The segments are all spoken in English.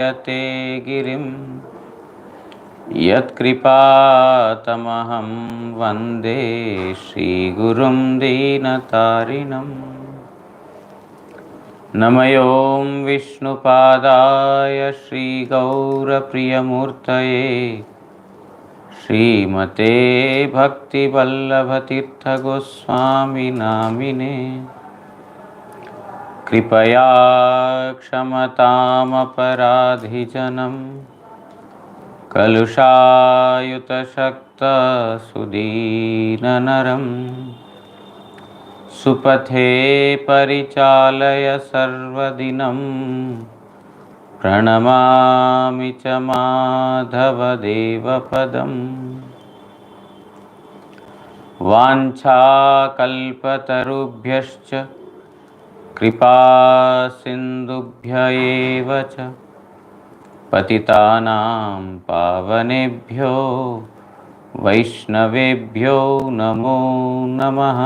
यते गिरिं यत्कृपातमहं वन्दे श्रीगुरुं दीनतारिणम्। नमयों विष्णुपादाय श्रीगौरप्रियमूर्तये श्रीमते भक्तिवल्लभतीर्थगोस्वामिनामिने कृपया क्षमतामपराधिजनं कलुषायुतशक्तसुदीननरं सुपथे परिचालय सर्वदिनं प्रणमामि च माधवदेवपदम्। वाञ्छाकल्पतरुभ्यश्च कृपा सिन्धुभ्य एव च पतितानां पावनेभ्यो वैष्णवेभ्यो नमो नमः।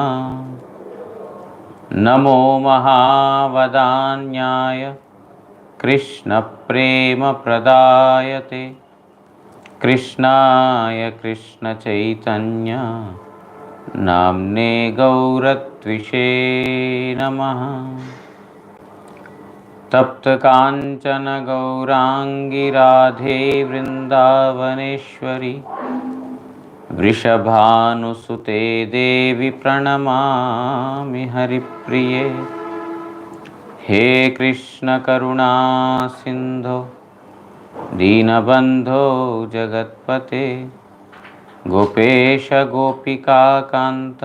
नमो महावदान्याय कृष्णप्रेमप्रदायते कृष्णाय कृष्णचैतन्य नाम्ने गौरत्विषे नमः। तप्तकाञ्चन गौराङ्गी राधे वृन्दावनेश्वरी वृषभानुसुते देवी प्रणमामि हरिप्रिये। हे कृष्ण करुणा सिन्धो दीनबन्धो जगत्पते गोपेश गोपिकान्त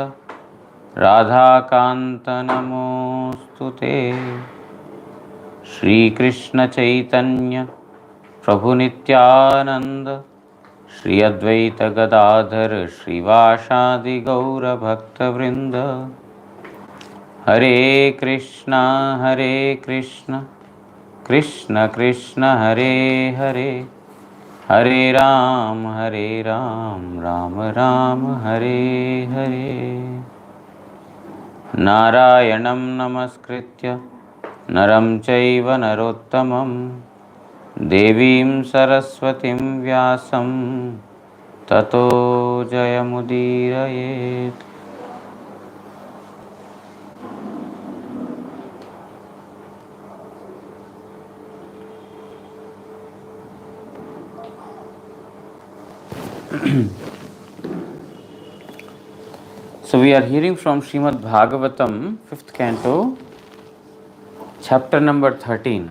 राधाकान्त नमोस्तुते। श्रीकृष्ण चैतन्य प्रभु नित्यानंद श्री अद्वैत गदाधर श्रीवासादि गौर भक्तवृंद। हरे कृष्णा कृष्ण कृष्ण हरे हरे, हरे राम राम राम हरे हरे। नारायणं नमस्कृत्य नरं चैव नरोत्तमं देवीं सरस्वतीं व्यासं ततो जयमुदीरयेत्। So we are hearing from Srimad Bhagavatam, 5th canto, chapter number 13.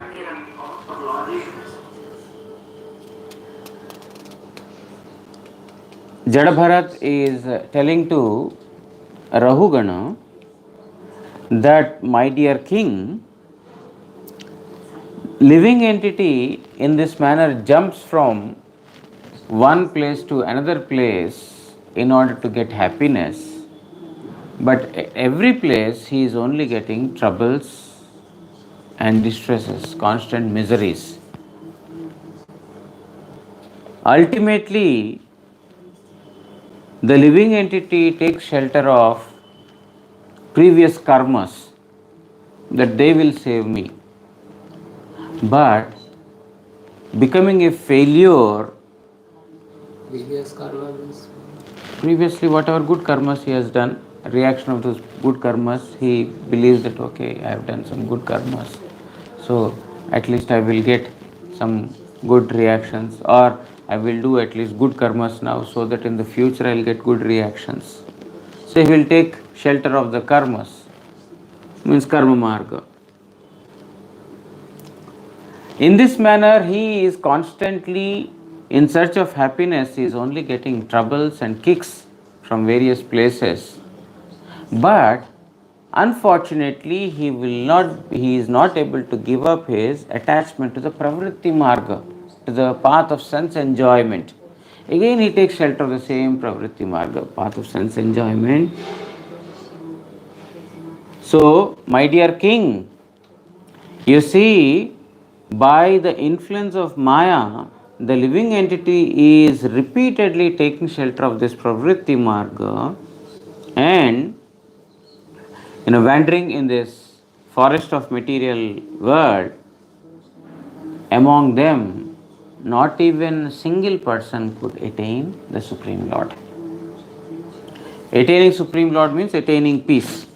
Jadabharat is telling to Rahugana that, my dear king, living entity in this manner jumps from one place to another place in order to get happiness, but every place he is only getting troubles and distresses, constant miseries. Ultimately, the living entity takes shelter of previous karmas, that they will save me. But becoming a failure, previous karma means previously whatever good karmas he has done, reaction of those good karmas, he believes that okay, I have done some good karmas, so at least I will get some good reactions, or I will do at least good karmas now so that in the future I will get good reactions. So he will take shelter of the karmas, means karma marga. In this manner, he is constantly in search of happiness. He is only getting troubles and kicks from various places. But unfortunately, he is not able to give up his attachment to the pravritti marga, to the path of sense enjoyment. Again, he takes shelter of the same pravritti marga, path of sense enjoyment. So, my dear king, you see, by the influence of Maya, the living entity is repeatedly taking shelter of this pravritti marga and wandering in this forest of material world Among them, not even a single person could attain the Supreme Lord. Attaining Supreme Lord means attaining peace,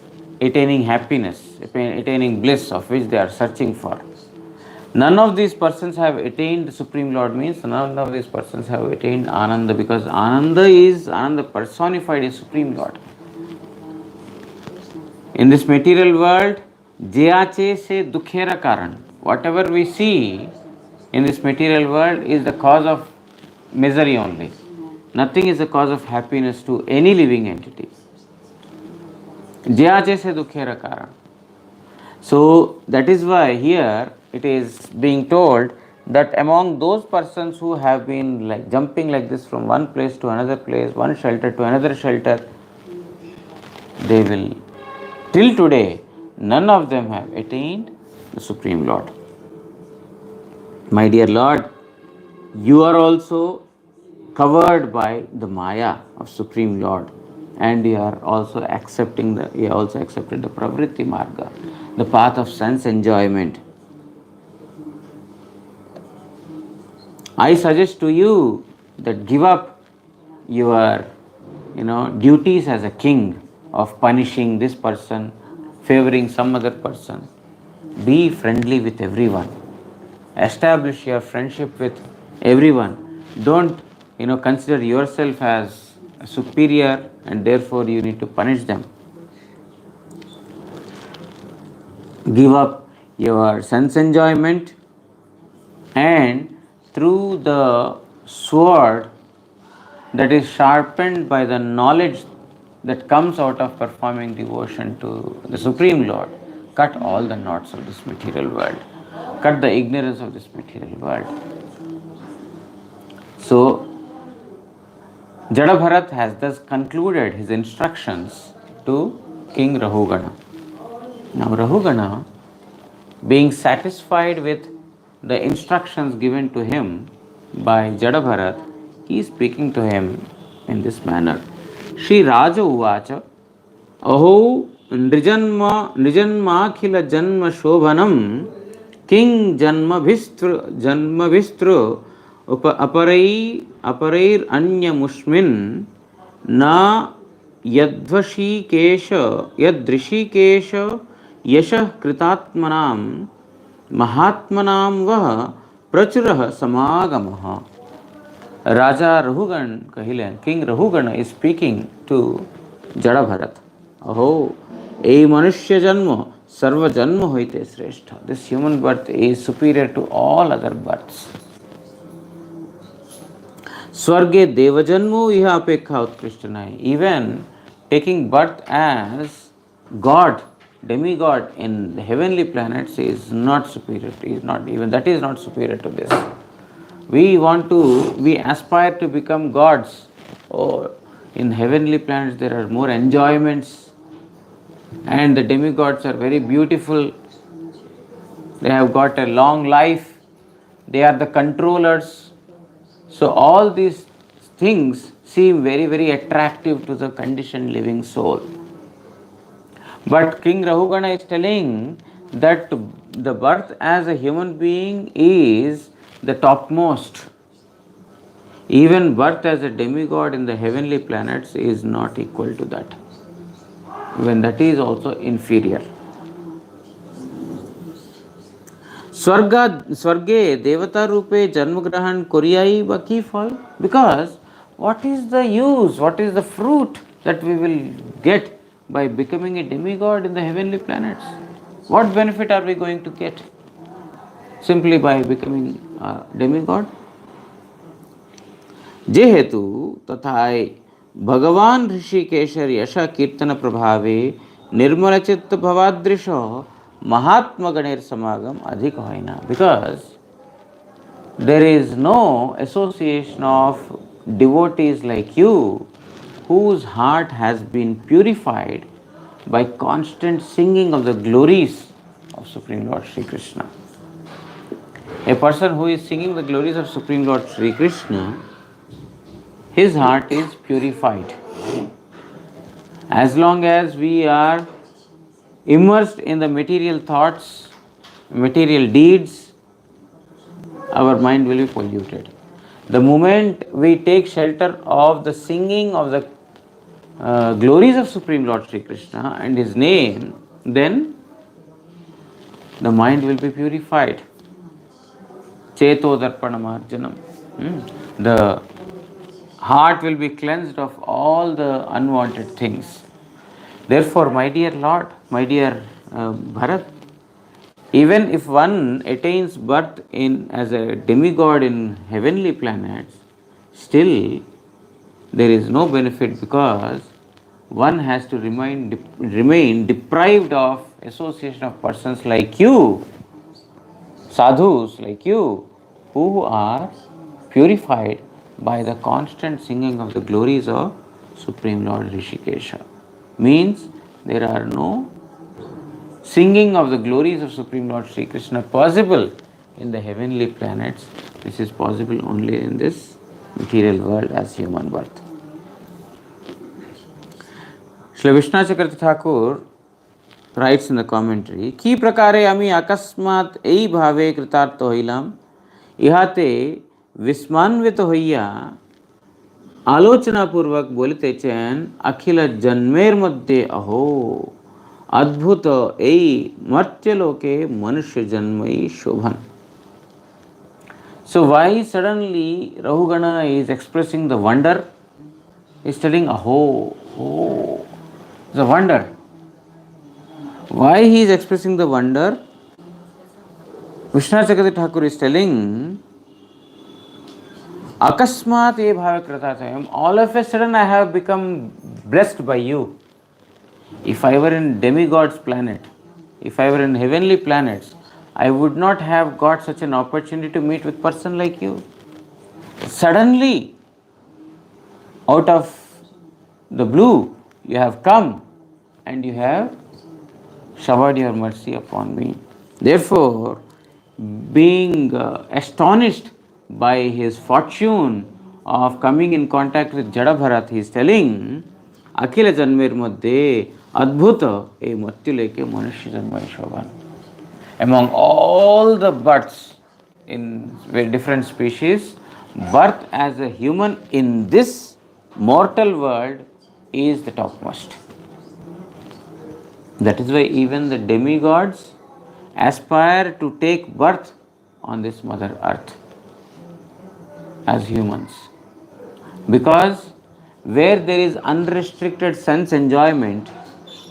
attaining happiness, attaining bliss of which they are searching for. None of these persons have attained the Supreme Lord means none of these persons have attained Ananda, because Ananda personified is Supreme Lord. In this material world, Jayache se dukhera karan. Whatever we see in this material world is the cause of misery only. Nothing is the cause of happiness to any living entity. Jayache se dukhera karan. So that is why here it is being told that among those persons who have been like jumping like this from one place to another place, one shelter to another shelter, they will, till today, none of them have attained the Supreme Lord. My dear Lord, you are also covered by the Maya of Supreme Lord, and you are also accepted the Pravritti Marga, the path of sense enjoyment. I suggest to you that give up your duties as a king of punishing this person, favoring some other person. Be friendly with everyone. Establish your friendship with everyone. Don't consider yourself as superior and therefore you need to punish them. Give up your sense enjoyment, and through the sword that is sharpened by the knowledge that comes out of performing devotion to the Supreme Lord, cut all the knots of this material world. Cut the ignorance of this material world. So, Jadabharat has thus concluded his instructions to King Rahugana. Now, Rahugana, being satisfied with the instructions given to him by Jadabharat, he is speaking to him in this manner. Shri Raja Uvacha Aho Nijanmakhila Janma Shobhanam King Janmavistru Aparair Anya Mushmin Na Yadrishikesha Yashah Kritatmanam Mahatmanam Vaha Prachurah Samagamaha. Raja Rahugan Kahilan, King Rahugana is speaking to Jadabharat. Aho, ei manushya janma, sarva janma hoite srestha. This human birth is superior to all other births. Swarge deva janmo iha apekha utkrishtanayi. Even taking birth as God, demigod in the heavenly planets is not superior. That is not superior to this. We aspire to become gods. Oh, in heavenly planets there are more enjoyments, and the demigods are very beautiful. They have got a long life. They are the controllers. So all these things seem very, very attractive to the conditioned living soul. But King Rahugana is telling that the birth as a human being is the topmost. Even birth as a demigod in the heavenly planets is not equal to that. Even that is also inferior. Swarge devata rupe janmagrahan koriyai ba ki phal? Because what is the use, what is the fruit that we will get by becoming a demigod in the heavenly planets? What benefit are we going to get simply by becoming a demigod? जेहेतु तथाय भगवान ऋषिकेशर यश कीर्तन प्रभावे निर्मल चित्त भवादृश महात्मा गणेर समागम अधिक होइना. Because there is no association of devotees like you whose heart has been purified by constant singing of the glories of Supreme Lord Sri Krishna. A person who is singing the glories of Supreme Lord Sri Krishna, his heart is purified. As long as we are immersed in the material thoughts, material deeds, our mind will be polluted. The moment we take shelter of the singing of the glories of Supreme Lord Sri Krishna and His name, then the mind will be purified. Cheto darpanamarjanam. The heart will be cleansed of all the unwanted things. Therefore, my dear Lord, my dear Bharat, even if one attains birth in as a demigod in heavenly planets, still there is no benefit because one has to remain deprived of association of persons like you, sadhus like you, who are purified by the constant singing of the glories of Supreme Lord Rishikesha. Means there are no singing of the glories of Supreme Lord Sri Krishna possible in the heavenly planets. This is possible only in this material world as human birth. Srila Vishnu Chakravarti Thakur writes in the commentary, কি প্রকারে আমি আকস্মাৎ এইভাবে কৃতার্থ হইলাম, ইহাতে বিস্মান্বিত হইয়া আলোচনাপূর্বক বলিতেছেন, অখিল জন্মের মধ্যে অহো অদ্ভুত এই মর্ত্যলোকে মনুষ্য জন্মই Sovan. So why suddenly Rahugana is expressing the wonder? He is telling, aho, oh, the wonder. Why he is expressing the wonder? Vishnu Chakravarti Thakur is telling, akasmat ye bhava kritatayam, all of a sudden I have become blessed by you. If I were in demigod's planet, if I were in heavenly planets, I would not have got such an opportunity to meet with person like you. Suddenly, out of the blue, you have come and you have showered your mercy upon me. Therefore, being astonished by his fortune of coming in contact with Jada Bharat, he is telling, Akhila Janmer Madhye Adbhuta e Matyuleke Manushya Janmai Shobhan. Among all the births in very different species, birth as a human in this mortal world is the topmost. That is why even the demigods aspire to take birth on this Mother Earth as humans. Because where there is unrestricted sense enjoyment,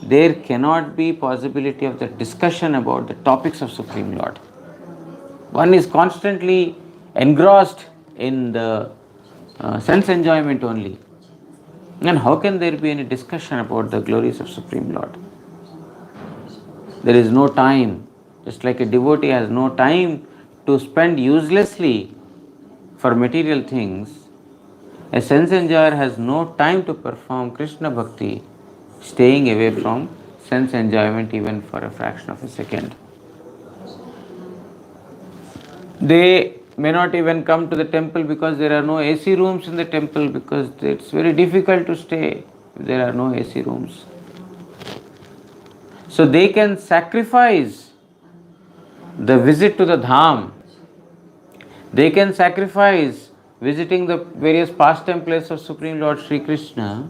there cannot be possibility of the discussion about the topics of Supreme Lord. One is constantly engrossed in the sense enjoyment only. And how can there be any discussion about the glories of Supreme Lord? There is no time. Just like a devotee has no time to spend uselessly for material things, a sense enjoyer has no time to perform Krishna Bhakti, staying away from sense enjoyment even for a fraction of a second. They may not even come to the temple because there are no AC rooms in the temple, because it's very difficult to stay if there are no AC rooms. So they can sacrifice the visit to the Dham. They can sacrifice visiting the various pastime places of Supreme Lord Sri Krishna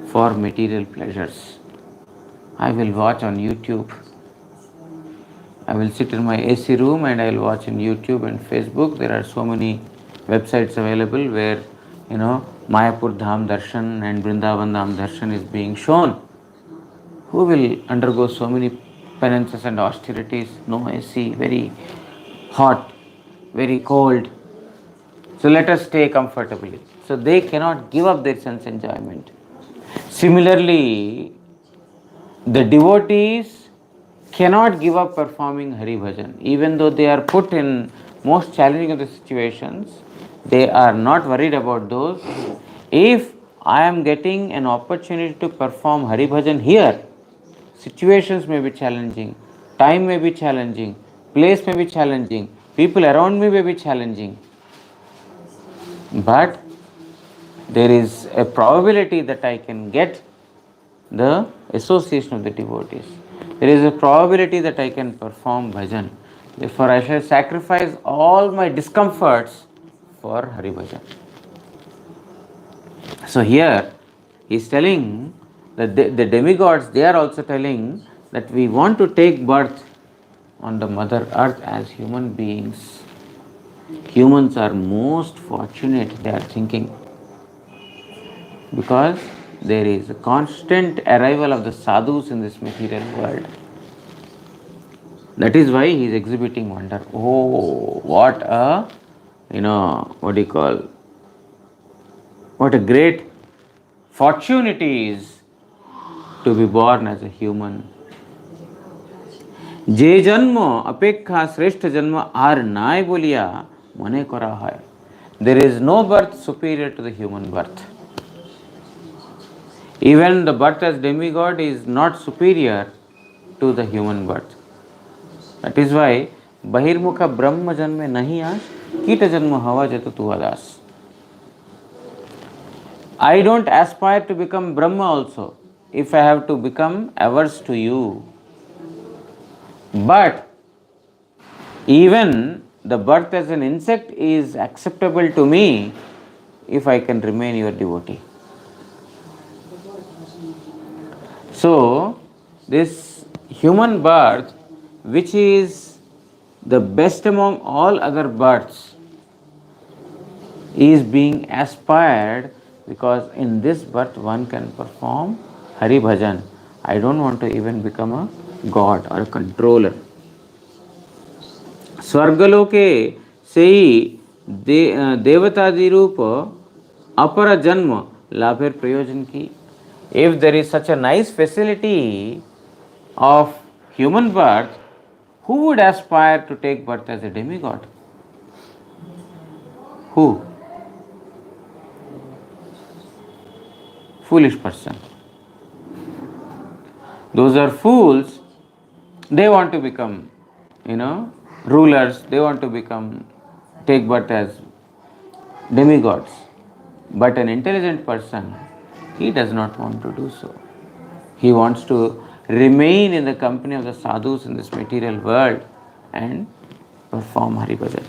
for material pleasures. I will watch on YouTube. I will sit in my AC room and I will watch on YouTube and Facebook. There are so many websites available where, Mayapur Dham Darshan and Vrindavan Dham Darshan is being shown. Who will undergo so many penances and austerities? No AC, very hot, very cold. So let us stay comfortably. So they cannot give up their sense enjoyment. Similarly, the devotees cannot give up performing Hari Bhajan. Even though they are put in most challenging of the situations, they are not worried about those. If I am getting an opportunity to perform Hari Bhajan here, situations may be challenging, time may be challenging, place may be challenging, people around me may be challenging. But there is a probability that I can get the association of the devotees. There is a probability that I can perform bhajan. Therefore, I shall sacrifice all my discomforts for Hari Bhajan. So here he is telling that the demigods, they are also telling that we want to take birth on the mother earth as human beings. Humans are most fortunate, they are thinking, because there is a constant arrival of the sadhus in this material world. That is why he is exhibiting wonder. Oh, what a, what do you call, what a great fortune it is to be born as a human. যে জন্ম অপেক্ষা শ্রেষ্ঠ জন্ম আর নাই বলিয়া মনে করা হয়. There is no birth superior to the human birth. Even the birth as demigod is not superior to the human birth. That is why बहिर्मुख ब्रह्म जन्मे नहीं आस, कीट जन्म हवा जत तू अदास. I don't aspire to become Brahma also if I have to become averse to you. But even the birth as an insect is acceptable to me if I can remain your devotee. So, this human birth, which is the best among all other births, is being aspired because in this birth one can perform Hari Bhajan. I don't want to even become a god or a controller. स्वर्गलोके से ही देवतादि रूप अपर जन्म लाभेर प्रयोजन की. If there is such a nice facility of human birth, who would aspire to take birth as a demigod? Who? Foolish person. Those are fools. They want to become, rulers. They want to take birth as demigods. But an intelligent person, he does not want to do so. He wants to remain in the company of the sadhus in this material world and perform Hari Bhajan.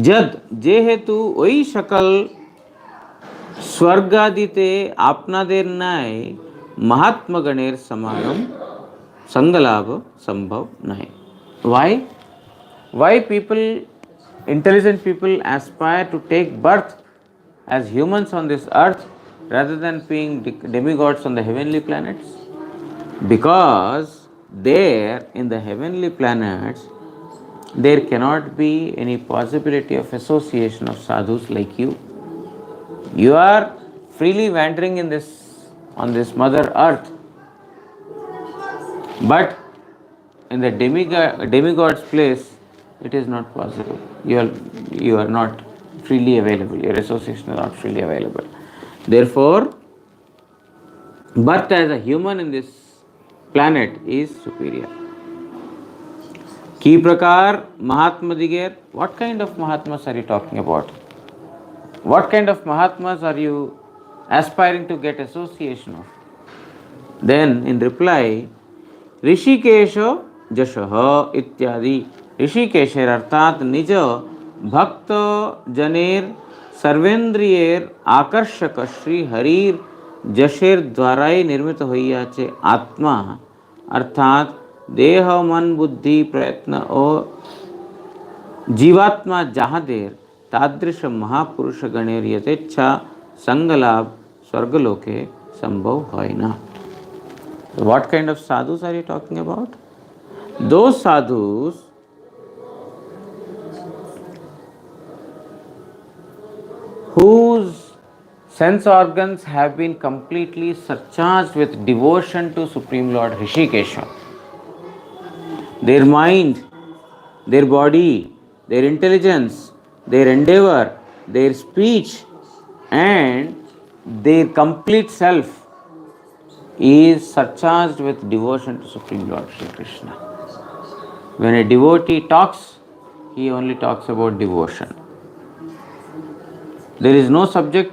जद जे हेतु ওই সকল স্বর্গাদিতে আপনাদের ন্যায় মহাত্মগণের সমাগম সঙ্গলাভ সম্ভব নয়. Why people, intelligent people, aspire to take birth as humans on this earth rather than being demigods on the heavenly planets? Because there in the heavenly planets there cannot be any possibility of association of sadhus like you. You are freely wandering on this mother earth, but in the demigod's place it is not possible. You are not freely available. Your association is not freely available. Therefore, birth as a human in this planet is superior. की प्रकार महात्मा दिगेर. What kind of Mahatmas are you talking about? What kind of Mahatmas are you aspiring to get association of? Then in reply, ऋषिकेशो जशः इत्यादि. ऋषिकेशेर अर्थात निज भक्त जनेर सर्वेन्द्रियेर आकर्षक श्री हरिर जशेर द्वाराई निर्मित हইয়াছে आत्मा अर्थात देह मन बुद्धि प्रयत्न और जीवात्मा যাহাদের तादृश महापुरुष गणेर यथेच्छा संगलाभ स्वर्गलोके संभव হয় না. What kind of sadhus are you talking about? Those sadhus whose sense organs have been completely surcharged with devotion to Supreme Lord Rishikesha. Their mind, their body, their intelligence, their endeavor, their speech, and their complete self is surcharged with devotion to Supreme Lord Shri Krishna. When a devotee talks, he only talks about devotion. There is no subject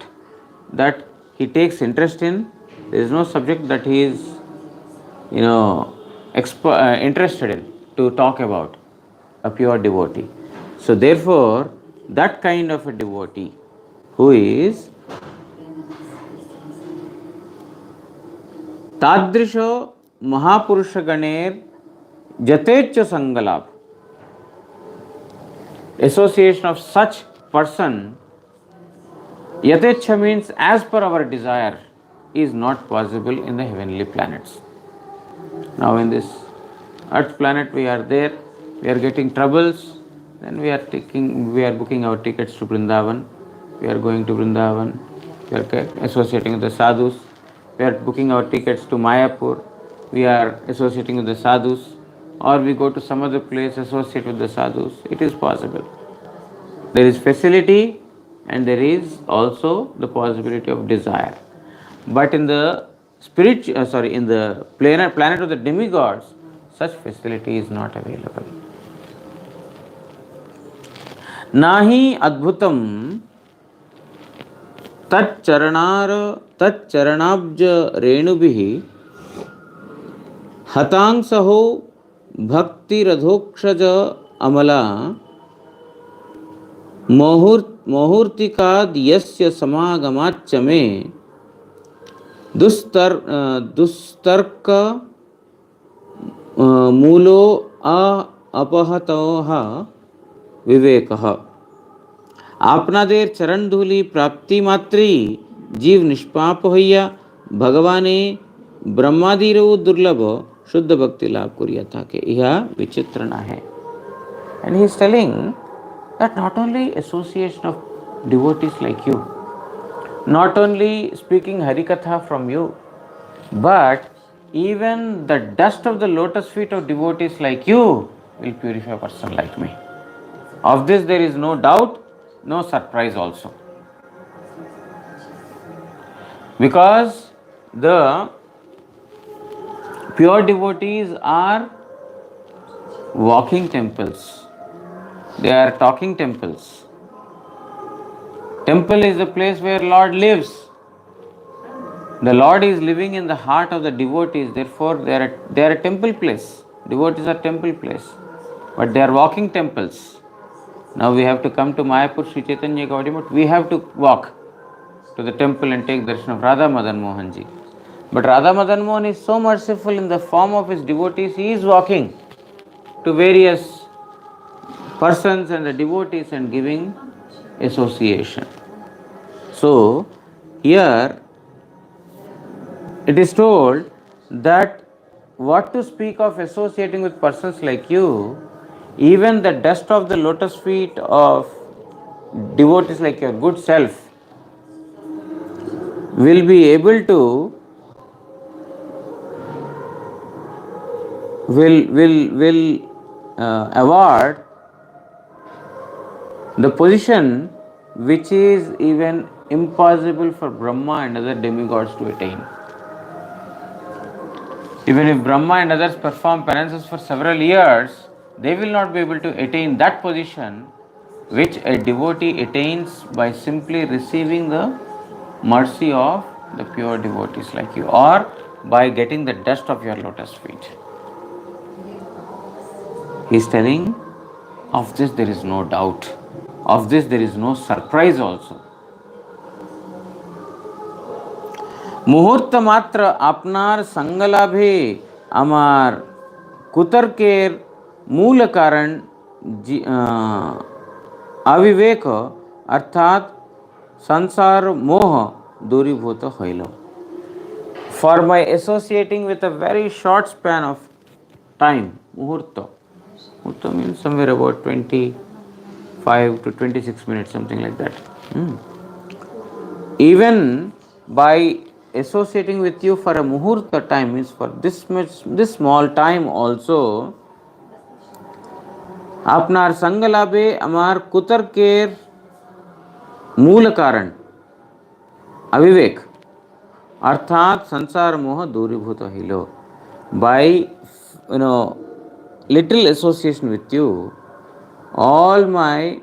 that he takes interest in. There is no subject that he is, interested in. to talk about a pure devotee. So, therefore, that kind of a devotee who is Tadrisho Mahapurusha Ganer Jatecha Sangalab, association of such person, Yatecha means as per our desire, is not possible in the heavenly planets. Now, in this earth planet, we are there, we are getting troubles, then we are booking our tickets to Vrindavan, we are going to Vrindavan, we are associating with the sadhus, we are booking our tickets to Mayapur, we are associating with the sadhus, or we go to some other place, associate with the sadhus. It is possible. There is facility and there is also the possibility of desire. But in the in the planet of the demigods, such facility is not available. Nahi adbhutam तच्चरणाब्ज रेणुभिः हतांसहो भक्तिरधोक्षज अमला मुहूर्तिकाद् यस्य समागमाच्च मे दुस्तर्क मूलो अपहतः विवेकः आपनादेर चरण धूलि प्राप्ति मात्री जीव निष्पाप होइया भगवाने ब्रह्मादिरो दुर्लभ शुद्ध भक्ति लाभ कुरिया था के यह विचित्र ना है. And he is telling that not only association of devotees like you, not only speaking Harikatha from you, but even the dust of the lotus feet of devotees like you will purify a person like me. Of this there is no doubt, no surprise also. Because the pure devotees are walking temples. They are talking temples. Temple is the place where Lord lives. The Lord is living in the heart of the devotees. Therefore, they are a temple place. Devotees are temple place. But they are walking temples. Now we have to come to Mayapur, Sri Chaitanya Gaudiya Math. We have to walk to the temple and take darshan of Radha Madan Mohan ji. But Radha Madan Mohan is so merciful in the form of his devotees. He is walking to various persons and the devotees and giving association. So, here it is told that what to speak of associating with persons like you, even the dust of the lotus feet of devotees like your good self will be able to award the position which is even impossible for Brahma and other demigods to attain. Even if Brahma and others perform penances for several years, they will not be able to attain that position which a devotee attains by simply receiving the mercy of the pure devotees like you, or by getting the dust of your lotus feet. He is telling, of this there is no doubt. Of this there is no surprise also. मुहूर्त मात्र आपनार संगलाभे अमार कुतर्केर मूल कारण अविवेक अर्थात संसार मोह दूरीभूत होइलो. For my associating with a very short span of time, muhurta. Muhurta means somewhere about 25 to 26 minutes, something like that. Even by associating with you for a muhurta time, means for this small time also, आपनार संगलाभे अमार कुतर्केर मूल कारण अविवेक अर्थात संसार मोह दूरीभूत होइलो. By little association with you, all my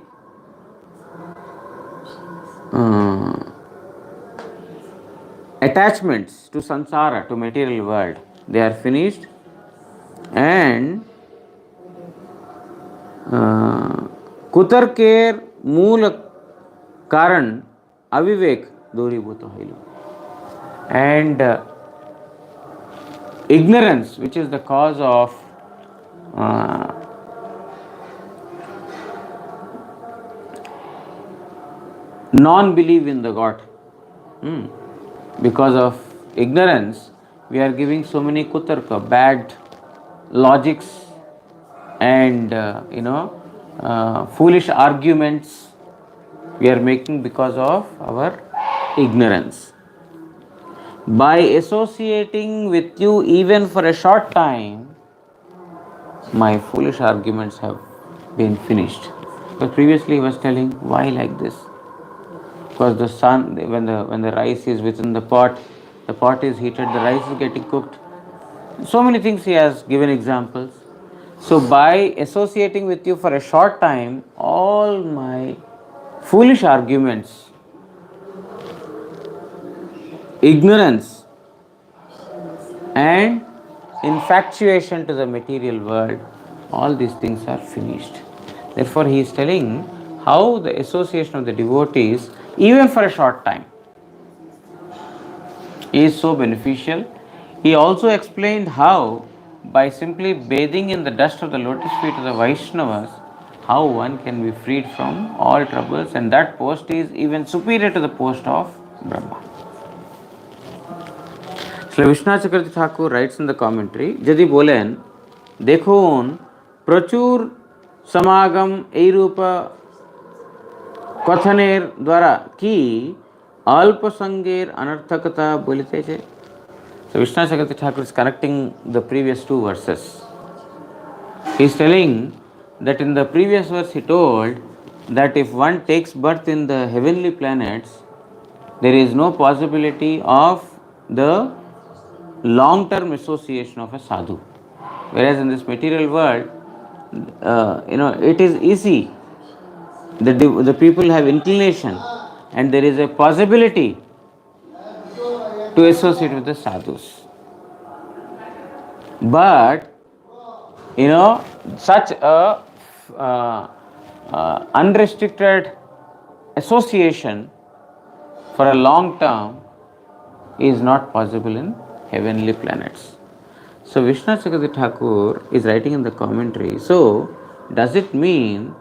attachments to samsara, to material world, they are finished, and কুতর্কের মূল কারণ अविवेक दूरीभूत হইল, and ignorance, which is the cause of non-belief in the God. Because of ignorance, we are giving so many kutarka, bad logics, and foolish arguments we are making because of our ignorance. By associating with you even for a short time, my foolish arguments have been finished. But previously he was telling, why like this? Because the sun, when the rice is within the pot is heated, the rice is getting cooked. So many things he has given examples. So by associating with you for a short time, all my foolish arguments, ignorance, and infatuation to the material world, all these things are finished. Therefore he is telling how the association of the devotees, even for a short time, is so beneficial. He also explained how by simply bathing in the dust of the lotus feet of the Vaishnavas, how one can be freed from all troubles, and that post is even superior to the post of Brahma. So Vishwanath Chakravarti Thakur writes in the commentary, যদি বলেন দেখুন প্রচুর সমাগম এইরূপ কথনের দ্বারা কি অল্প সঙ্গের অনর্থকতা বলিতেছে. So Vishwanath Chakravarti Thakur is connecting the previous two verses. He is telling that in the previous verse he told that if one takes birth in the heavenly planets, there is no possibility of the long-term association of a sadhu. Whereas in this material world, it is easy. The people have inclination, and there is a possibility to associate with the sadhus. But such a unrestricted association for a long term is not possible in heavenly planets. So Vishwanath Chakravarti Thakur is writing in the commentary, so does it mean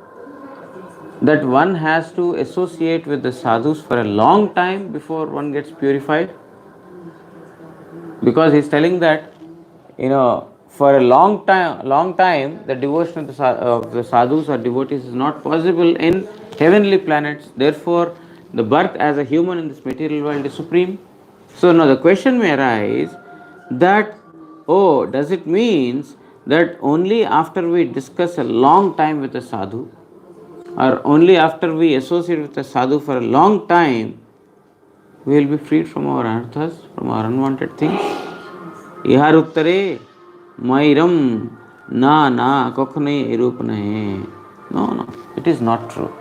that one has to associate with the sadhus for a long time before one gets purified? Because he is telling that for a long time the devotion of the sadhus or devotees is not possible in heavenly planets. Therefore the birth as a human in this material world is supreme. So now the question may arise that, does it mean that only after we discuss a long time with a sadhu, or only after we associate with a sadhu for a long time, we will be freed from our anarthas, from our unwanted things? Ihar uttare mairam na kokhnai erup nahe. No, it is not true.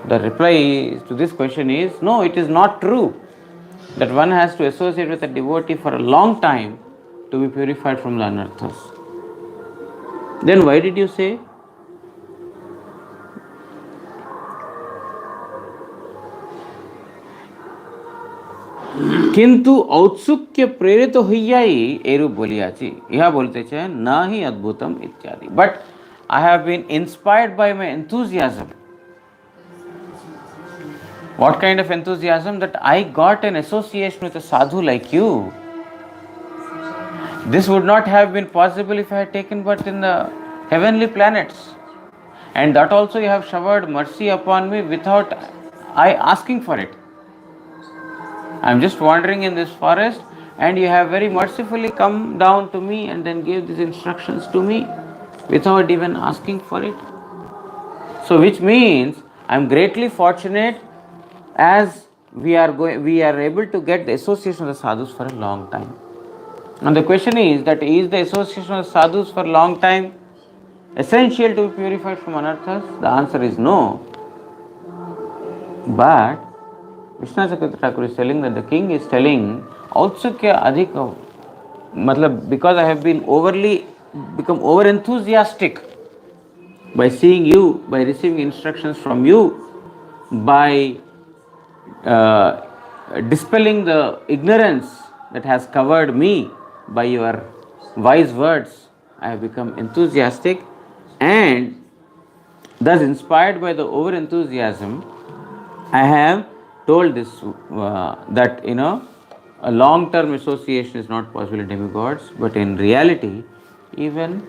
The reply to this question is no, it is not true that one has to associate with a devotee for a long time to be purified from the anarthas. Then why did you say? কিন্তু ঔৎসুক্য প্রেরিত হইয়াই এরূপ বলিয়াছি, ইহা বলিতেছেন না হি অদ্ভুতম ইত্যাদি. But I have been inspired by my enthusiasm. What kind of enthusiasm? That I got an association with a sadhu like you. This would not have been possible if I had taken birth in the heavenly planets. And that also you have showered mercy upon me without I asking for it. I am just wandering in this forest, and you have very mercifully come down to me and then gave these instructions to me without even asking for it. So which means I am greatly fortunate, as we are able to get the association of the sadhus for a long time. And the question is that is the association of the sadhus for a long time essential to be purified from anarthas? The answer is no. But Vishwanath Chakravarti Thakur is telling that the king is telling Autsukya Adhika, because I have been become over enthusiastic by seeing you, by receiving instructions from you, by dispelling the ignorance that has covered me by your wise words, I have become enthusiastic, and thus inspired by the over enthusiasm, I have told this that a long term association is not possible in demigods, but in reality, even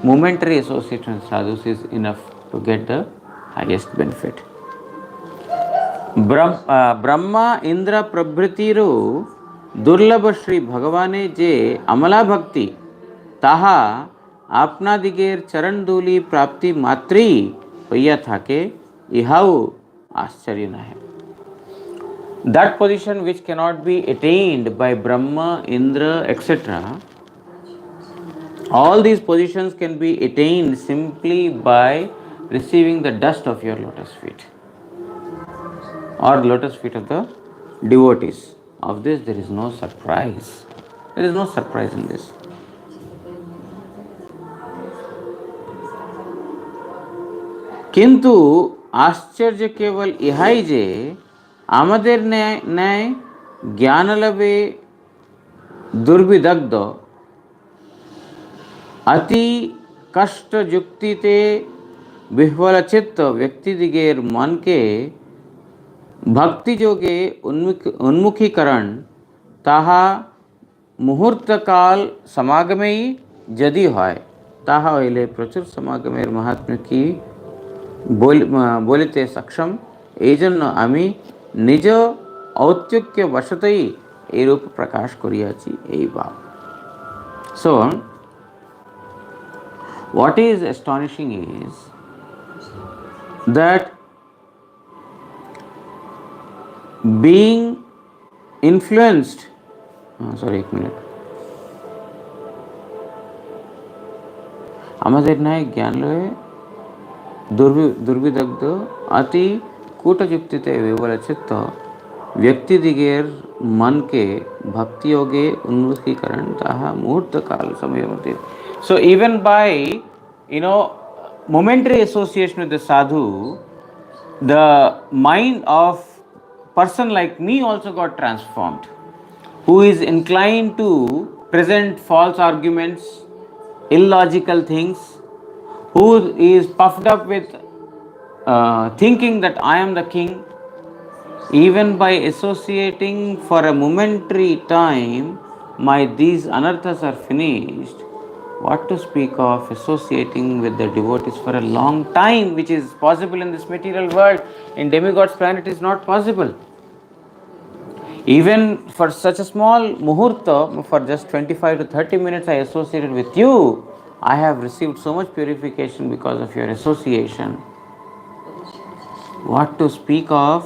momentary association with sadhus is enough to get the highest benefit. ಬ್ರಹ್ಮ ಇಂದ್ರ ಪ್ರಭೃತಿರು ದುರ್ಲಭ ಶ್ರೀ ಭಗವಾನೇ जे अमला भक्ति ताहा आपनादिगेर चरण धूलि प्राप्ति मात्री होइया थाके इहाउ आश्चर्य न है. That position which cannot be attained by Brahma, Indra, etc., all these positions can be attained simply by receiving the dust of your lotus feet or lotus feet of the devotees. Of this there is no surprise. There is no surprise in this. किंतु आश्चर्य केवल इहाई जे आमदेर न्याय ज्ञान लभे दुर्विदग्ध अति कष्ट जुक्तिते विह्वल चित्त व्यक्ति दिगेर मन के भक्ति जोगे उन्मुखीकरण ताहा मुहूर्त काल समागमेई यदि হয় তাহা হইলে প্রচুর সমাগমের মাহাত্ম্য কি বলিতে সক্ষম. এই জন্য আমি নিজ ঔৎসুক্য বশতই এই রূপ প্রকাশ করিয়াছি এই ভাব. So what is astonishing is that being influenced, एक मिनट, আমাদের ন্যায় জ্ঞান লয়ে দুর্বিদগ্ধ अति कूटयुक्तिते विवल चित्त व्यक्ति दिगेर मन के भक्ति योगे उन्मुखीकरण ताहा मुहूर्त काल समय होते. So even by momentary association with the sadhu, the mind of person like me also got transformed, who is inclined to present false arguments, illogical things, who is puffed up with thinking that I am the king. Even by associating for a momentary time, these anarthas are finished. What to speak of associating with the devotees for a long time, which is possible in this material world. In demigod's planet is not possible. Even for such a small muhurta, for just 25 to 30 minutes I associated with you, I have received so much purification because of your association. What to speak of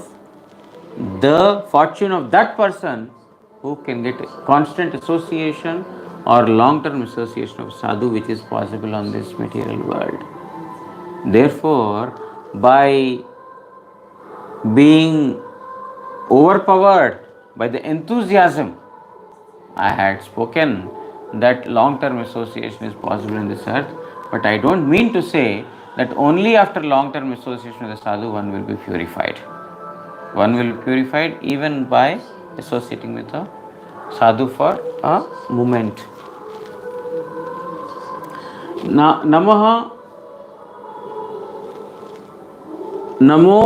the fortune of that person who can get constant association or long-term association of sadhu, which is possible on this material world. Therefore, by being overpowered by the enthusiasm, I had spoken that long-term association is possible in this earth, but I don't mean to say that only after long-term association with the sadhu one will be purified. One will be purified even by associating with a sadhu for a moment. नमो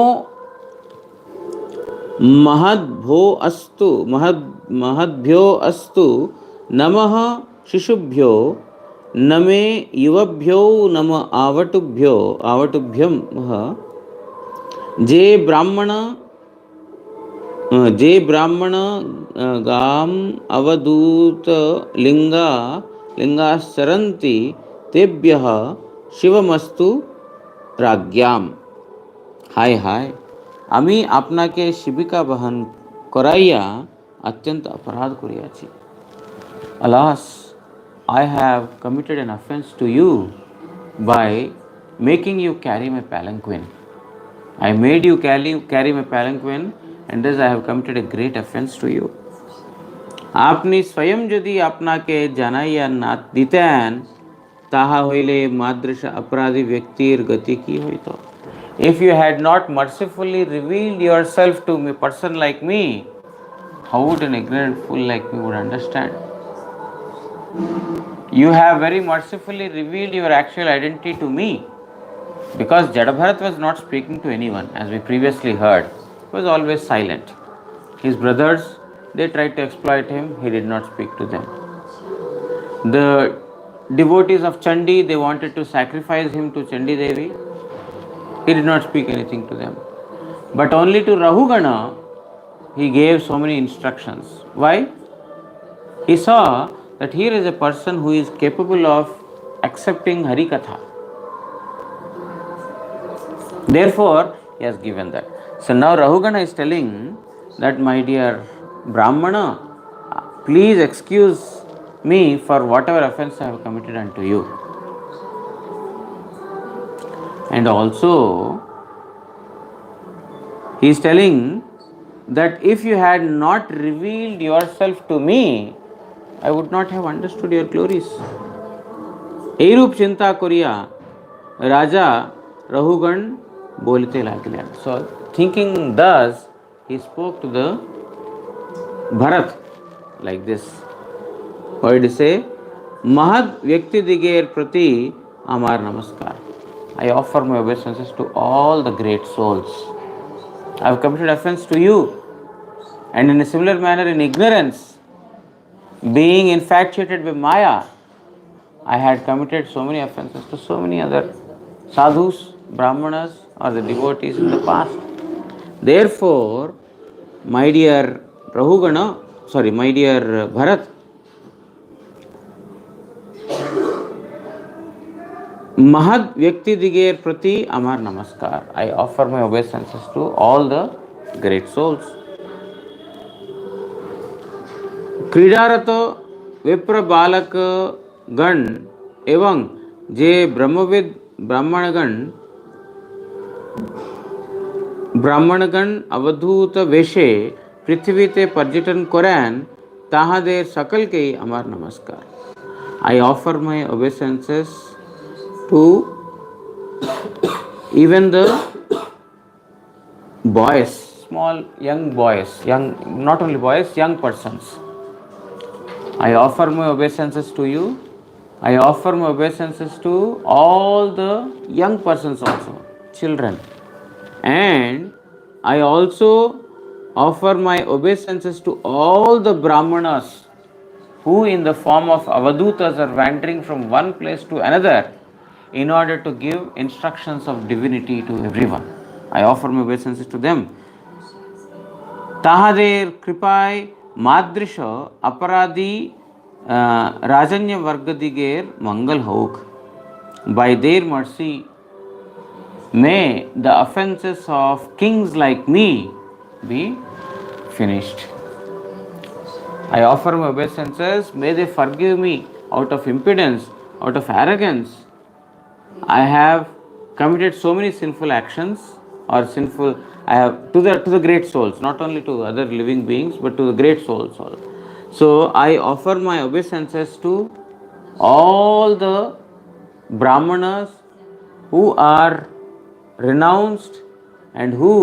महद्भ्यो अस्तु नमः शिशुभ्यो नमे युवभ्यो नम आवटुभ्यम जे ब्राह्मण गाम अवधूत लिंगाश्चरन्ति तेभ्यः शिवमस्तु राज्ञाम. हाय हाय, আমি আপনাকে শিবিকা বহন করাইয়া অত্যন্ত অপরাধ করিয়াছি. Alas, I have committed an offense to you by making you carry my palanquin. I made you carry my palanquin, and thus I have committed a great offense to you. আপনি স্বয়ং যদি আপনাকে জানাইয়া না দিতেন তাহা হইলে মাদৃশ অপরাধী ব্যক্তির গতি কি হইত? If you had not mercifully revealed yourself to a person like me, how would an ignorant fool like me would understand? You have very mercifully revealed your actual identity to me, because Jadabharat was not speaking to anyone, as we previously heard. He was always silent. His brothers, they tried to exploit him, he did not speak to them. The devotees of Chandi, they wanted to sacrifice him to Chandi Devi, he did not speak anything to them. But only to Rahugana, he gave so many instructions. Why? He saw that here is a person who is capable of accepting Harikatha. Therefore, he has given that. So now Rahugana is telling that, my dear Brahmana, please excuse me for whatever offense I have committed unto you. And also, he is telling that if you had not revealed yourself to me, I would not have understood your glories. এইরূপ চিন্তা করিয়া রাজা রহুগণ বলিতে লাগিলেন. So thinking thus, he spoke to the Bharat like this. What did he say? Mahad vyakti diger prati amar namaskar. I offer my obeisances to all the great souls. I have committed offense to you, and in a similar manner, in ignorance, being infatuated with Maya, I had committed so many offenses to so many other sadhus, brahmanas, or the devotees in the past. Therefore, my dear my dear Bharat, Mahad Vyakti Diger Prati Amar Namaskar. I offer my obeisances to all the great souls. क्रीडारत विप्र बालक गण एवं जे ब्रह्मविद ब्राह्मणगण अवधूत वेशे पृथ्वीते पर्यटन करें ताहादेर सकल के अमर नमस्कार. I offer my obeisances to even the boys, small young boys, not only boys, young persons. I offer my obeisances to you. I offer my obeisances to all the young persons also, children. And I also offer my obeisances to all the brahmanas who in the form of avadutas are wandering from one place to another in order to give instructions of divinity to everyone. I offer my obeisances to them. Tahader kripai मादृश अपराधी राजन्य वर्ग दिगेर मंगल होक. By their mercy, may the offences of kings like me be finished. I offer my obeisances, may they forgive me out of impudence, out of arrogance. I have committed so many sinful actions or sinful, I have to the great souls, not only to other living beings, but to the great souls also. So I offer my obeisances to all the brahmanas who are renounced and who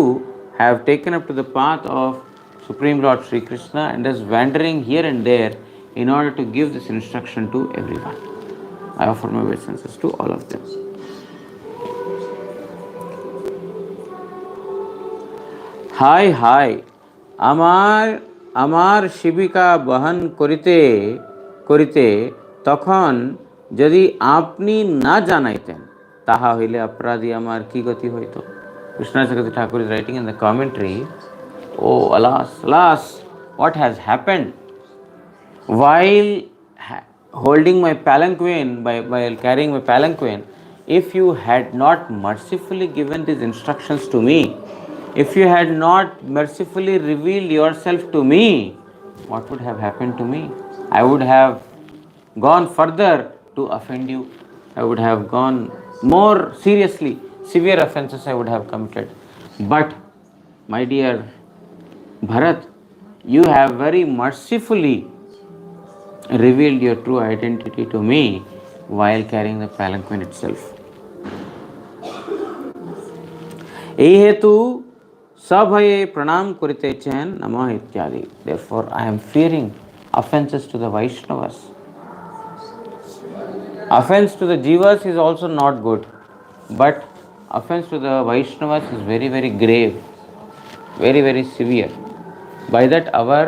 have taken up to the path of Supreme Lord Sri Krishna and is wandering here and there in order to give this instruction to everyone. I offer my obeisances to all of them. High high আমার শিবিকা বহন করিতে করিতে তখন যদি আপনি না জানাইতেন তাহা হইলে অপরাধী আমার কি গতি হইত. Krishna Chakravarti Thakur is writing in the commentary, oh alas, what has happened while holding my palanquin, while carrying my palanquin. If you had not mercifully given these instructions to me, if you had not mercifully revealed yourself to me, what would have happened to me? I would have gone further to offend you. I would have gone more seriously, severe offenses I would have committed. But my dear Bharat, you have very mercifully revealed your true identity to me, while carrying the palanquin itself. এই হেতু সভয়ে প্রণাম করিতেছেন নমঃ ইত্যাদি. Therefore, I am fearing offenses to the Vaishnavas. Offense to the Jivas is also not good, but offense to the Vaishnavas is very, very grave, very, very severe. By that, our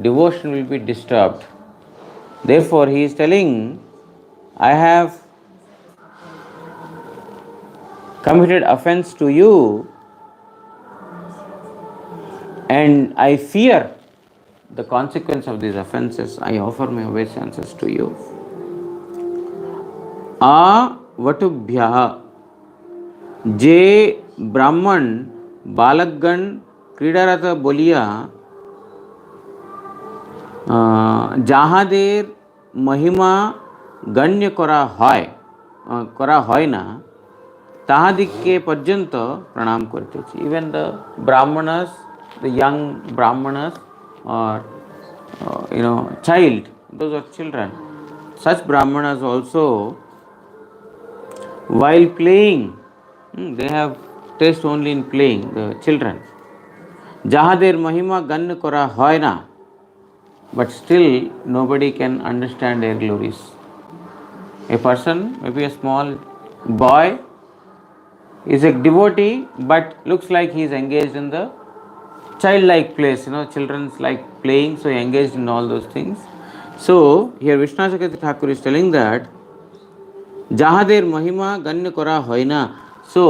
devotion will be disturbed. Therefore, he is telling, I have committed offense to you, and I fear the consequence of these offenses. I offer my obeisances to you. आ वटुभ्यः जे ब्राह्मण बालकगण क्रीडारत बोलिया যাহাদের মহিমা গণ্য করা হয় না তাহাদিগকে পর্যন্ত প্রণাম করিতেছি. Even the brahmanas, the young brahmanas or child, those are children, such brahmanas also, while playing, they have taste only in playing, the children. যাহাদের মহিমা গণ্য করা হয় না, but still nobody can understand their glories. A person, maybe a small boy, is a devotee, but looks like he is engaged in the childlike place. Children's like playing, so he engaged in all those things. So here Vishnu Chakravarti Thakur is telling that যাহাদের মহিমা গণ্য করা হয় না, so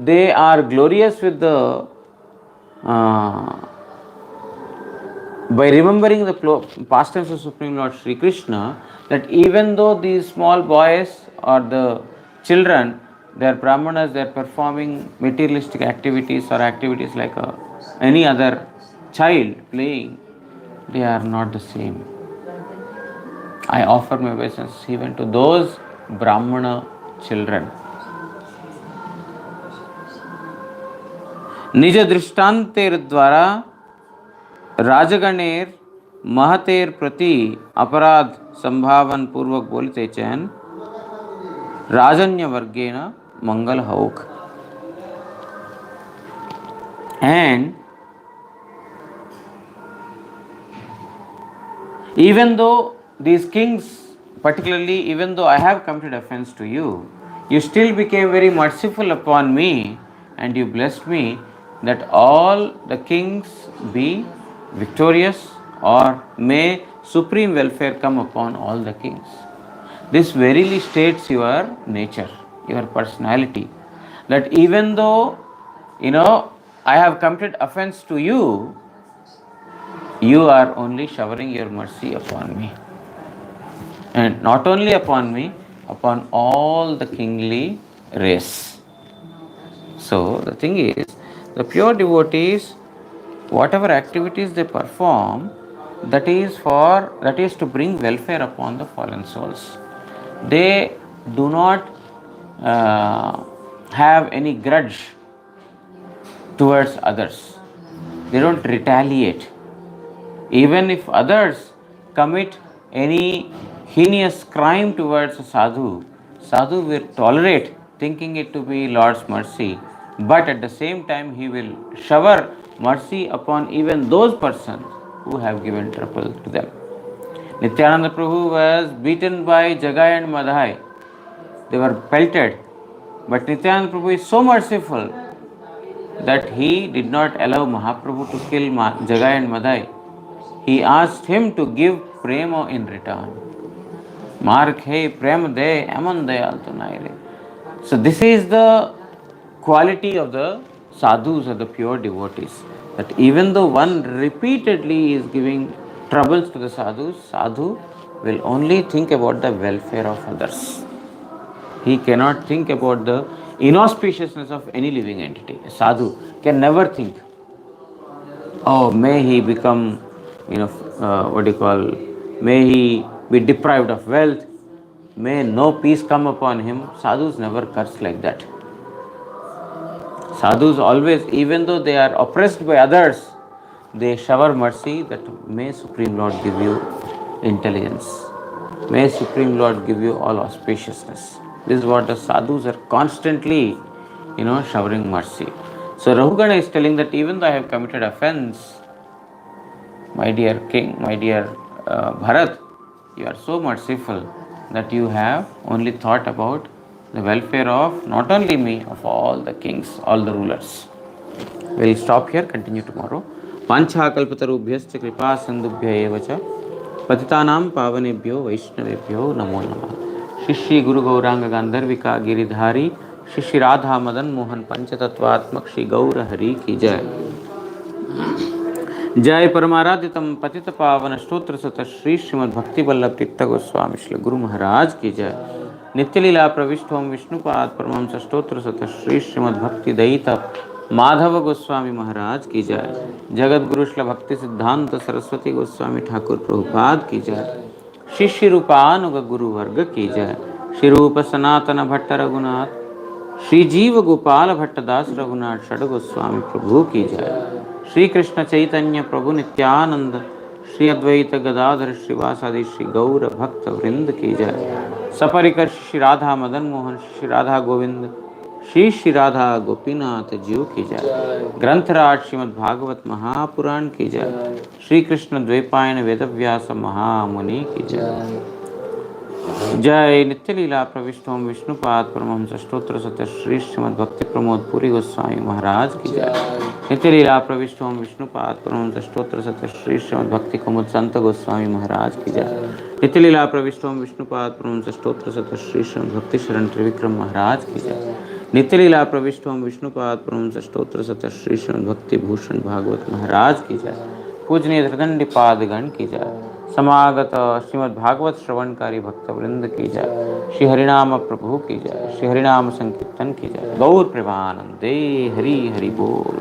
they are glorious with the by remembering the pastimes of Supreme Lord Sri Krishna, that even though these small boys or the children, they are brahmanas, they are performing materialistic activities or activities like any other child playing, they are not the same. I offer my obeisances even to those Brahmana children. নিজ দৃষ্টান্তের দ্বারা রাজগণের महतेर प्रति अपराध संभावन पूर्वक बोलते चैन राजन्य वर्गेण मंगल हौक. And even though these kings, particularly even though I have committed offense to you, you still became very merciful upon me and you blessed me that all the kings be victorious, or may supreme welfare come upon all the kings. This verily states your nature, your personality, that even though I have committed offense to you, you are only showering your mercy upon me, and not only upon me, upon all the kingly race. So the thing is, the pure devotees, whatever activities they perform, that is to bring welfare upon the fallen souls. They do not have any grudge towards others. They don't retaliate. Even if others commit any heinous crime towards a sadhu will tolerate, thinking it to be Lord's mercy, but at the same time he will shower mercy upon even those persons who have given trouble to them. Nityananda Prabhu was beaten by Jagai and Madhai. They were pelted, but Nityananda Prabhu is so merciful that he did not allow Mahaprabhu to kill Jagai and Madhai. He asked him to give prema in return. Mark hey prem de aman dayal to naire. So this is the quality of the sadhus or the pure devotees, that even though one repeatedly is giving troubles to the sadhu will only think about the welfare of others. He cannot think about the inauspiciousness of any living entity. A sadhu can never think, oh, may he become, may he be deprived of wealth, may no peace come upon him. Sadhus never curse like that. Sadhus always, even though they are oppressed by others, they shower mercy that may Supreme Lord give you intelligence. May Supreme Lord give you all auspiciousness. This is what the sadhus are constantly, showering mercy. So Rahugana is telling that even though I have committed offense, my dear king, my dear Bharat, you are so merciful that you have only thought about the welfare of not only me, of all the kings, all the rulers. We'll stop here, continue tomorrow. Panchakalpatarubhyascha kripa sindubhya eva cha पतितानां पावनेभ्यो वैष्णवेभ्यो नमो नमः। शिष्य गुरु गौरांग गांधर्विका गिरिधारी शिष्य राधा मदन मोहन पंचतत्वात्मक श्री गौर हरि की जय। जय परमाराधितम पतित पावन स्तोत्र सत श्री श्रीमद् भक्ति वल्लभ तीर्थ गोस्वामी श्री गुरु महाराज की जय। नित्य लीला प्रविष्टोम विष्णुपाद परमहंस स्तोत्र सत श्री श्रीमद् भक्ति दयित माधव गोस्वामी महाराज की जय। जगत गुरु श्री भक्ति सिद्धांत सरस्वती गोस्वामी ठाकुर प्रभुपाद की जय। शिष्य रूपानुग गुरु वर्ग की जय। श्री रूप सनातन भट्ट रघुनाथ श्री जीव गोपाल भट्टदास रघुनाथ षड गोस्वामी प्रभु की जय। श्री कृष्ण चैतन्य प्रभु नित्यानंद श्री अद्वैत गदाधर श्रीवासादि श्री गौर भक्त वृंद की जय। सपरिकर श्री राधा मदन मोहन श्री राधा गोविंद श्री राधा गोपीनाथ जीव की जय। ग्रंथराज श्रीमद् भागवत महापुराण की जय। श्री कृष्ण द्वैपायन वेदव्यास महामुनि की जय। जय नित्य लीला प्रविष्टोम विष्णुपाद परमहंस स्तोत्र सत्य श्री श्रीमद् भक्ति प्रमोद पुरी गोस्वामी महाराज की जय। नित्य लीला प्रविष्टोम विष्णुपाद परमहंस स्तोत्र सत्य श्री श्रीमद् भक्ति कुमुद संत गोस्वामी महाराज की जय। नित्य लीला प्रविष्टोम विष्णुपाद परमहंस स्तोत्र सत्य श्री श्रीमद् भक्ति शरण त्रिविक्रम महाराज की जय। नित्य लीला प्रविष्टोम विष्णुपाद परमहंस स्तोत्र सत्य श्री श्रीमद् भक्ति भूषण भागवत महाराज की जय। पूजनीय त्रिदंडी पादगण की जय। समागत श्रीमद् भागवत श्रवणकारी भक्त वृंद की जय। श्री हरिनाम प्रभु की जय। श्री हरिनाम संकीर्तन की जय। गौर प्रेमानंदे हरि हरि बोल।